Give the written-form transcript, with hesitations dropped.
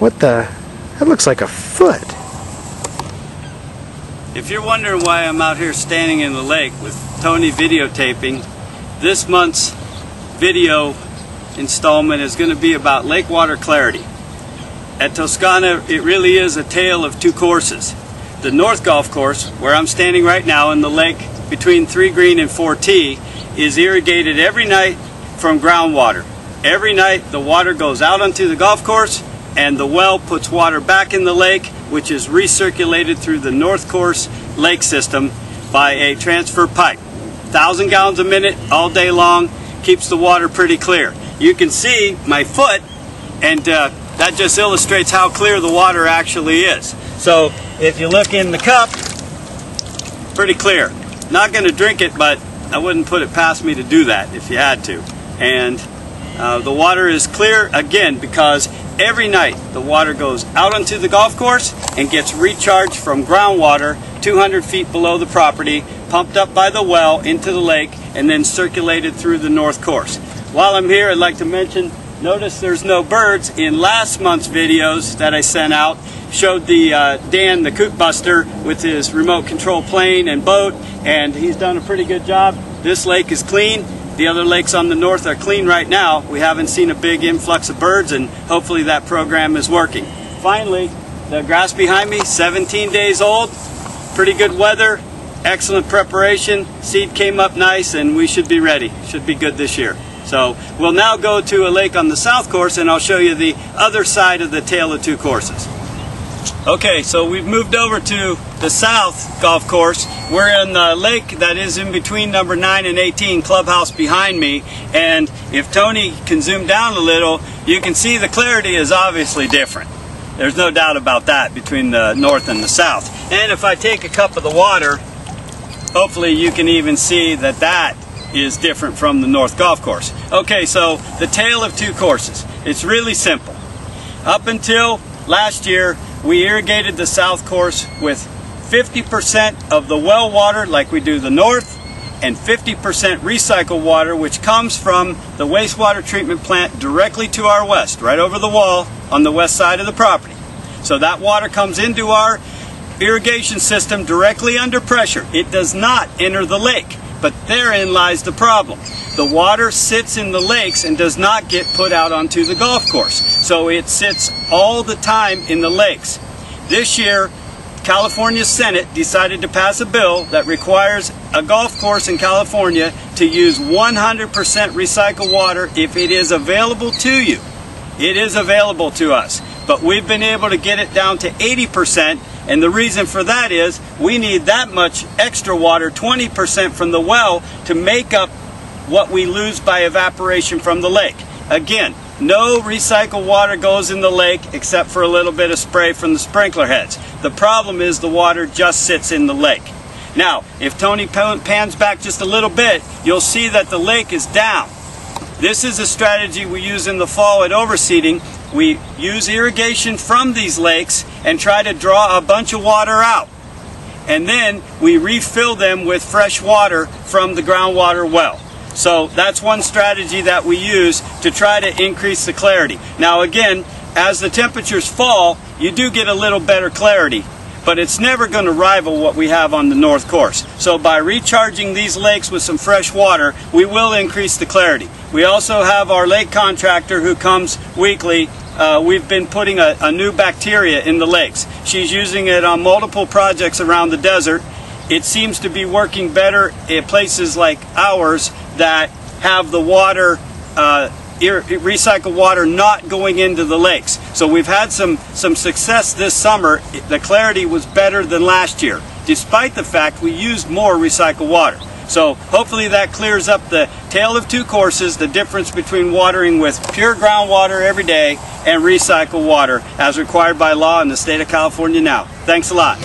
What the? That looks like a foot. If you're wondering why I'm out here standing in the lake with Tony videotaping, this month's video installment is going to be about lake water clarity. At Toscana, it really is a tale of two courses. The North Golf Course, where I'm standing right now in the lake between 3 Green and 4T, is irrigated every night from groundwater. Every night the water goes out onto the golf course and the well puts water back in the lake, which is recirculated through the North Course lake system by a transfer pipe. 1,000 gallons a minute all day long, keeps the water pretty clear. You can see my foot, and that just illustrates how clear the water actually is. So if you look in the cup, pretty clear. Not going to drink it, but I wouldn't put it past me to do that if you had to. And the water is clear again because every night the water goes out onto the golf course and gets recharged from groundwater 200 feet below the property, pumped up by the well into the lake, and then circulated through the North Course. While I'm here, I'd like to mention, notice there's no birds. In last month's videos that I sent out, showed the Dan, the kook buster, with his remote control plane and boat, and he's done a pretty good job. This lake is clean. The other lakes on the north are clean right now. We haven't seen a big influx of birds, and hopefully that program is working. Finally, the grass behind me, 17 days old, pretty good weather, excellent preparation, seed came up nice, and we should be ready. Should be good this year. So we'll now go to a lake on the south course, and I'll show you the other side of the tale of two courses. Okay, so we've moved over to the south golf course. We're in the lake that is in between number 9 and 18 clubhouse behind me, and if Tony can zoom down a little, you can see the clarity is obviously different. There's no doubt about that between the north and the south. And if I take a cup of the water, hopefully you can even see that that is different from the north golf course. Okay, so the tale of two courses. It's really simple. Up until last year, we irrigated the south course with 50% of the well water like we do the north, and 50% recycled water, which comes from the wastewater treatment plant directly to our west, right over the wall on the west side of the property. So that water comes into our irrigation system directly under pressure. It does not enter the lake, but therein lies the problem. The water sits in the lakes and does not get put out onto the golf course. So it sits all the time in the lakes. This year, California Senate decided to pass a bill that requires a golf course in California to use 100% recycled water if it is available to you. It is available to us, but we've been able to get it down to 80%, and the reason for that is we need that much extra water, 20% from the well, to make up what we lose by evaporation from the lake. Again, no recycled water goes in the lake except for a little bit of spray from the sprinkler heads. The problem is the water just sits in the lake. Now, if Tony pans back just a little bit, you'll see that the lake is down. This is a strategy we use in the fall at overseeding. We use irrigation from these lakes and try to draw a bunch of water out. And then we refill them with fresh water from the groundwater well. So that's one strategy that we use to try to increase the clarity. Now again, as the temperatures fall, you do get a little better clarity, but it's never going to rival what we have on the north course. So by recharging these lakes with some fresh water, we will increase the clarity. We also have our lake contractor who comes weekly. We've been putting a new bacteria in the lakes. She's using it on multiple projects around the desert. It seems to be working better in places like ours that have the water, recycled water not going into the lakes. So we've had some success this summer. The clarity was better than last year, despite the fact we used more recycled water. So hopefully that clears up the tale of two courses, the difference between watering with pure groundwater every day and recycled water as required by law in the state of California now. Thanks a lot.